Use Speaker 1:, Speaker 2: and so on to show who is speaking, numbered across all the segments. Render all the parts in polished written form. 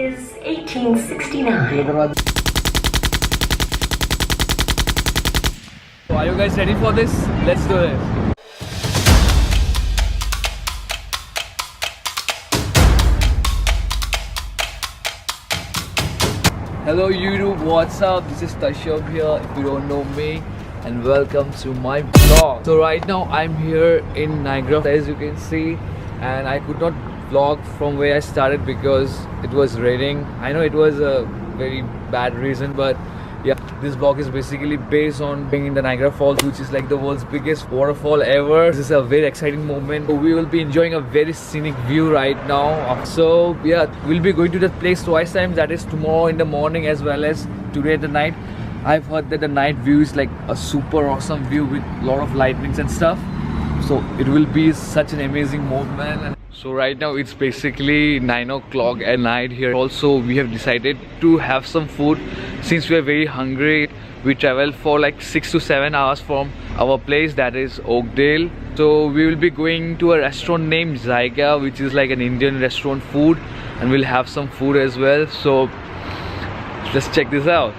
Speaker 1: Is 1869.
Speaker 2: So are you guys ready for this? Let's do it. Hello YouTube, what's up? This is Tashav here, if you don't know me, and welcome to my vlog. So right now I'm here in Niagara, as you can see, and I could not vlog from where I started because it was raining. I know it was a very bad reason, but yeah, this vlog is basically based on being in the Niagara Falls, which is like the world's biggest waterfall ever. This is a very exciting moment. We will be enjoying a very scenic view right now. So yeah, we'll be going to that place twice times, that is tomorrow in the morning as well as today at the night. I've heard that the night view is like a super awesome view with a lot of lightnings and stuff. So it will be such an amazing moment. So right now it's basically 9 o'clock at night here. Also we have decided to have some food since we are very hungry. We traveled for like 6 to 7 hours from our place, that is Oakdale. So we will be going to a restaurant named NIAGARA, which is like an Indian restaurant food, and we'll have some food as well. So let's check this out.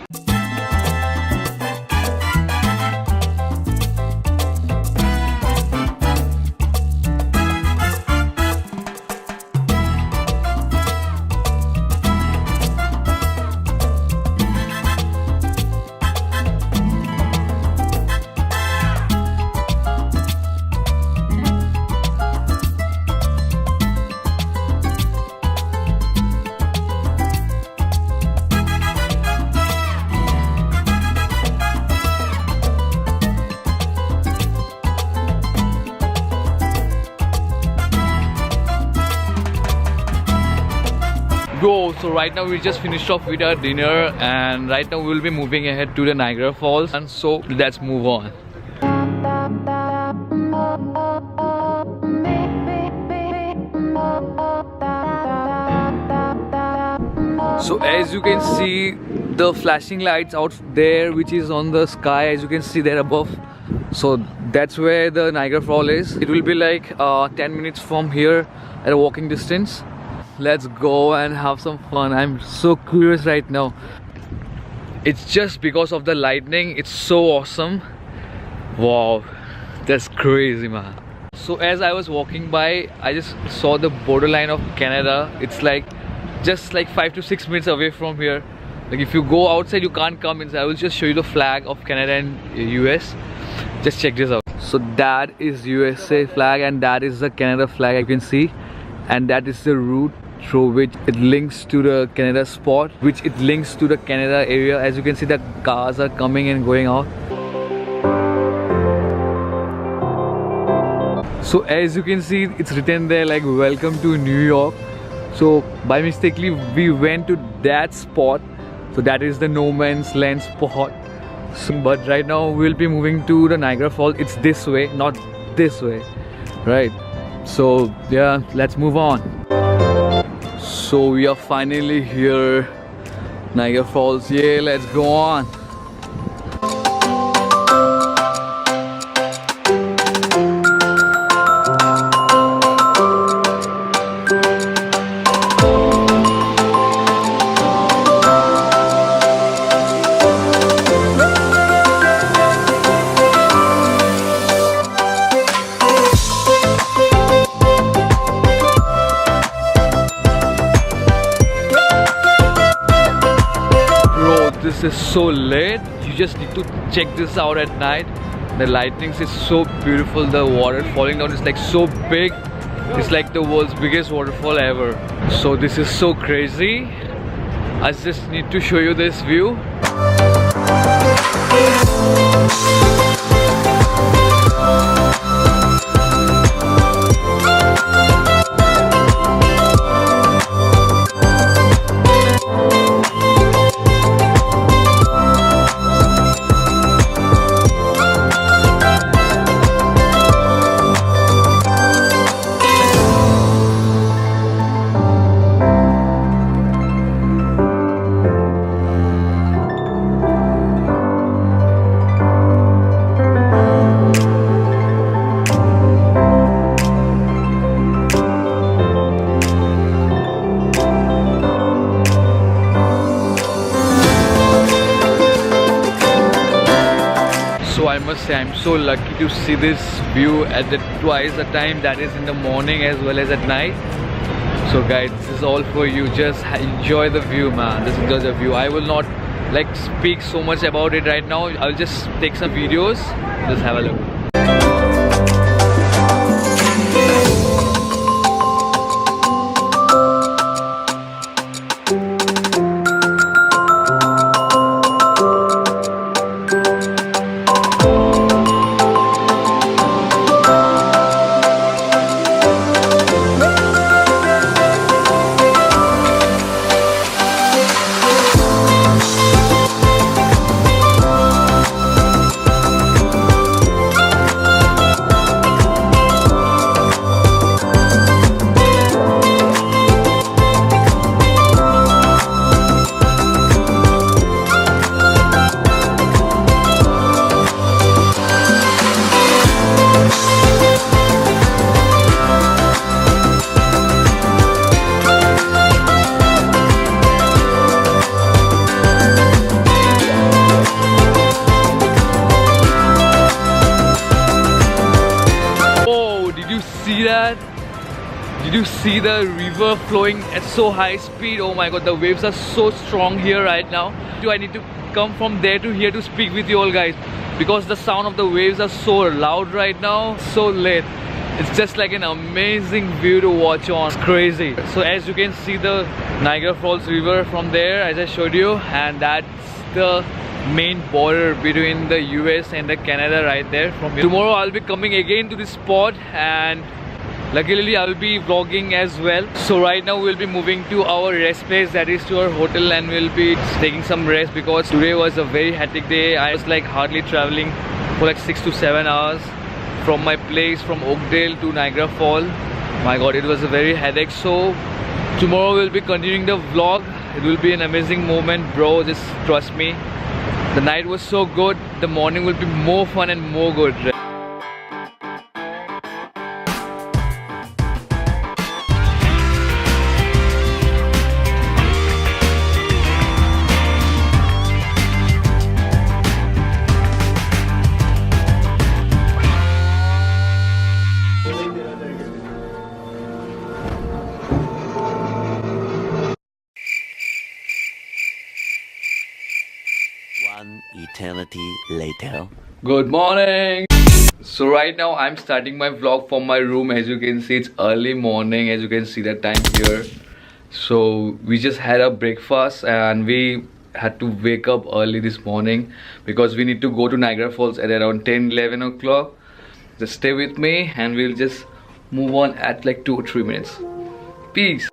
Speaker 2: Bro, so right now we just finished off with our dinner, and right now we'll be moving ahead to the Niagara Falls, and so let's move on. So as you can see the flashing lights out there, which is on the sky, as you can see there above, so that's where the Niagara Falls is. It will be like 10 minutes from here at a walking distance. Let's go and have some fun. I'm so curious right now. It's just because of the lightning. It's so awesome. Wow, that's crazy, man. So as I was walking by, I just saw the borderline of Canada. It's like just like 5 to 6 minutes away from here. Like if you go outside, you can't come inside. I will just show you the flag of Canada and US. Just check this out. So that is USA flag and that is the Canada flag, you can see. And that is the route through which it links to the Canada spot, which it links to the Canada area. As you can see, that cars are coming and going out. So as you can see, it's written there like welcome to New York. So by mistakenly we went to that spot. So that is the no man's land spot. So, but right now we'll be moving to the Niagara Falls. It's this way, not this way, right? So yeah, let's move on. So we are finally here, Niagara Falls. Yeah, let's go on. This is so lit. You just need to check this out at night. The lightning is so beautiful. The water falling down is like so big. It's like the world's biggest waterfall ever. So this is so crazy. I just need to show you this view. must say I'm so lucky to see this view at the twice the time, that is in the morning as well as at night. So guys, this is all for you. Just enjoy the view, man. Just enjoy the view. I will not like speak so much about it right now. I'll just take some videos. Just have a look. Did you see the river flowing at so high speed? Oh my god, the waves are so strong here right now. I need to come from there to here to speak with you all guys, because the sound of the waves are so loud right now, so late. It's just like an amazing view to watch on. It's crazy. So as you can see the Niagara Falls river from there, as I showed you, and that's the main border between the US and the Canada right there. From here. Tomorrow I'll be coming again to this spot, and luckily I'll be vlogging as well. So right now we'll be moving to our rest place, that is to our hotel, and we'll be taking some rest because today was a very hectic day. I was like hardly traveling for like 6 to 7 hours from my place from Oakdale to Niagara Fall. My god, it was a very headache. So tomorrow we'll be continuing the vlog. It will be an amazing moment, bro, just trust me. The night was so good, the morning will be more fun and more good.
Speaker 3: One eternity later.
Speaker 2: Good morning. So right now I'm starting my vlog from my room. As you can see, it's early morning. As you can see the time here. So we just had a breakfast and we had to wake up early this morning because we need to go to Niagara Falls at around 10-11 o'clock. Just stay with me and we'll just move on at like 2 or 3 minutes. Peace.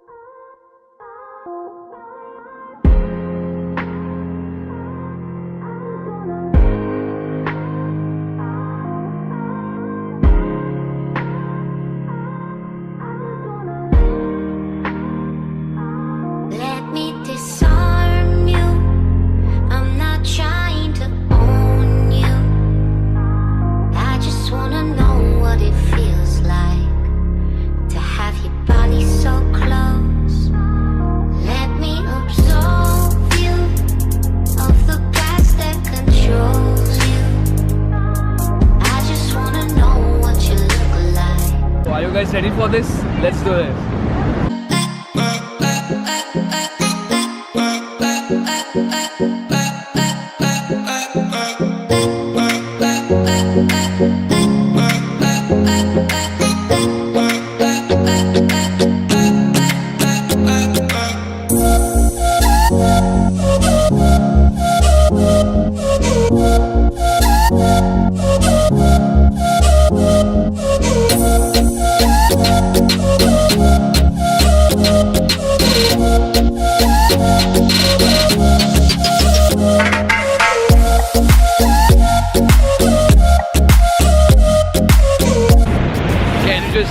Speaker 2: Are you guys ready for this? Let's do it.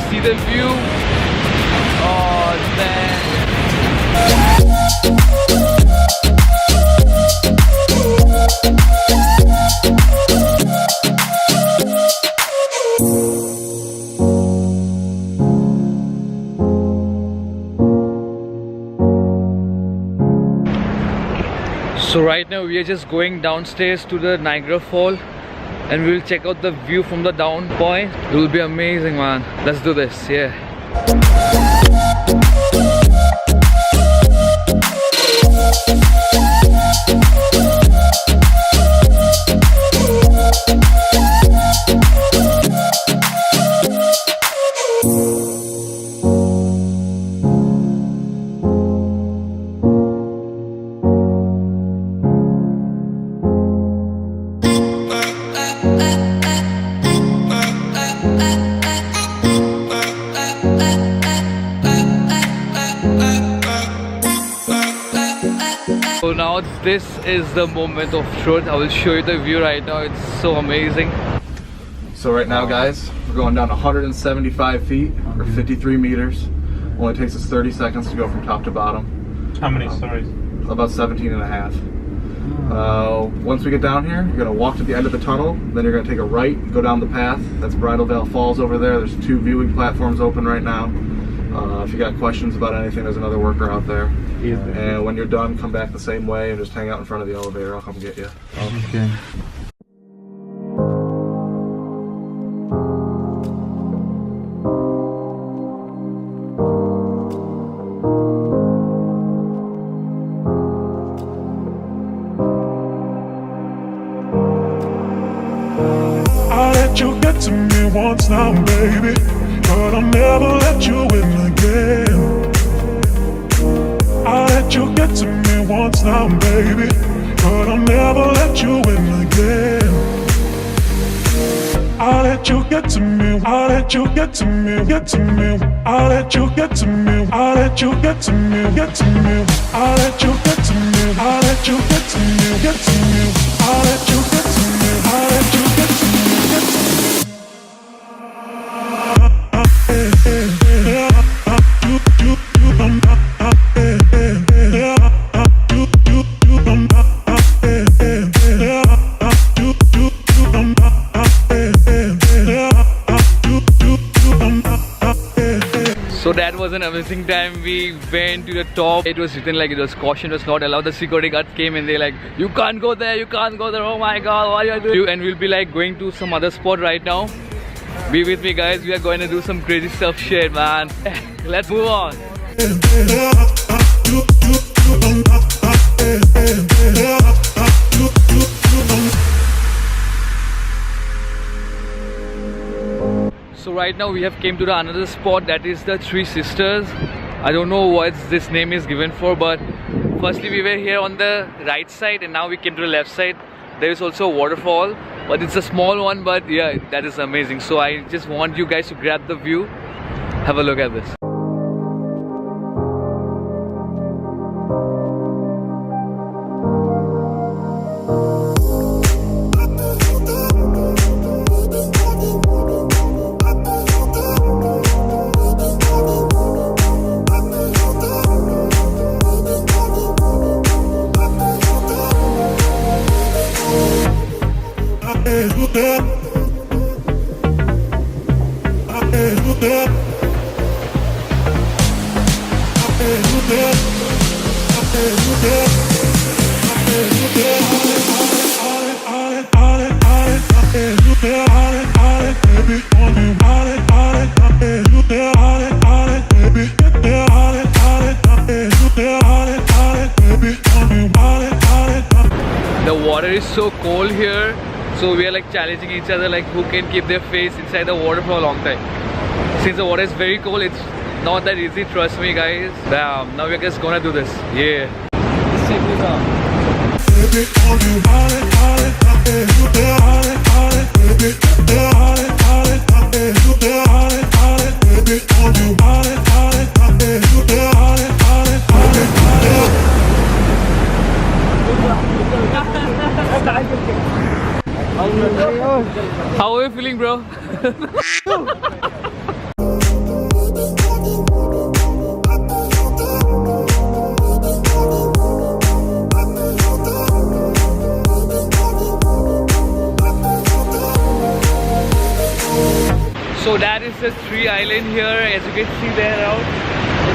Speaker 2: See the view. Oh, man. So right now we are just going downstairs to the Niagara Fall. and we'll check out the view from the down point. It will be amazing, man. Let's do this. Yeah. So now this is the moment of truth. I will show you the view right now. It's so amazing.
Speaker 4: So right now, guys, we're going down 175 feet or 53 meters. Only takes us 30 seconds to go from top to bottom.
Speaker 5: How many stories?
Speaker 4: About 17 and a half. Once we get down here, you're gonna walk to the end of the tunnel, then you're gonna take a right, go down the path. That's Bridal Falls over there. There's 2 viewing platforms open right now. If you got questions about anything, there's another worker out there. And when you're done, come back the same way and just hang out in front of the elevator. I'll come get you.
Speaker 2: Okay.
Speaker 5: I let you get to me once now, baby, but I'll never let you in again. I let you get to me once now, baby, but I'll never let you in again. I let you get to me, I let you get to me, get to me. I let you get to me, I let you get to me, get to me. I let you get to me, I let you get to me, get to me. I let you get to me, I let you get to me, get to me.
Speaker 2: So that was an amazing time. We went to the top. It was written like it was caution was not allowed. The security guard came and they like, you can't go there, you can't go there. Oh my god, what are you doing? And we'll be like going to some other spot right now. Be with me, guys. We are going to do some crazy stuff shit, man. Let's move on. So right now we have came to the another spot, that is the Three Sisters. I don't know what this name is given for, but firstly we were here on the right side and now we came to the left side. There is also a waterfall, but it's a small one, but yeah, that is amazing. So I just want you guys to grab the view. Have a look at this. The water is so cold here, so we are like challenging each other like who can keep their face inside the water for a long time. Since the water is very cold, it's not that easy, trust me guys. Damn, now we're just gonna do this. Yeah. Let's check this out. How are you feeling, bro? So that is the tree island here, as you can see there out.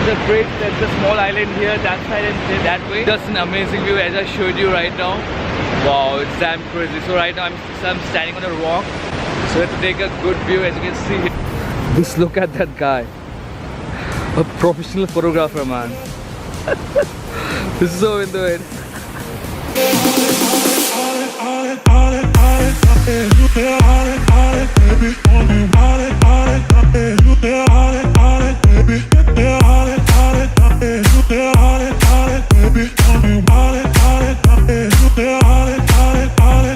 Speaker 2: There's a bridge, there's a small island here, that side and that way. Just an amazing view as I showed you right now. Wow, it's damn crazy. So right now I'm standing on a rock. So I have to take a good view as you can see. Just look at that guy. A professional photographer, man. This is so into it.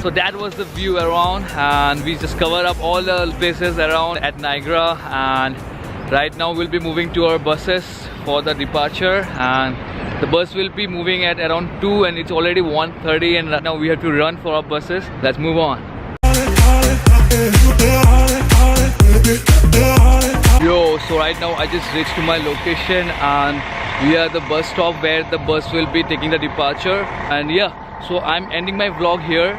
Speaker 2: So that was the view around, and we just covered up all the places around at Niagara, and right now we'll be moving to our buses for the departure, and the bus will be moving at around 2 and it's already 1:30, and right now we have to run for our buses. Let's move on. Yo, so right now I just reached to my location and we are at the bus stop where the bus will be taking the departure. And yeah, so I'm ending my vlog here.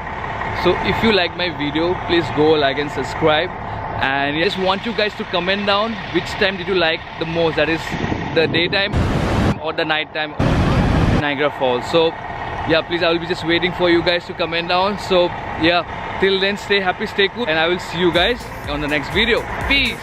Speaker 2: So if you like my video, please go like and subscribe. And I just want you guys to comment down which time did you like the most, that is the daytime or the nighttime Niagara Falls. So yeah, please, I will be just waiting for you guys to comment down. So yeah, till then, stay happy, stay cool, and I will see you guys on the next video. Peace.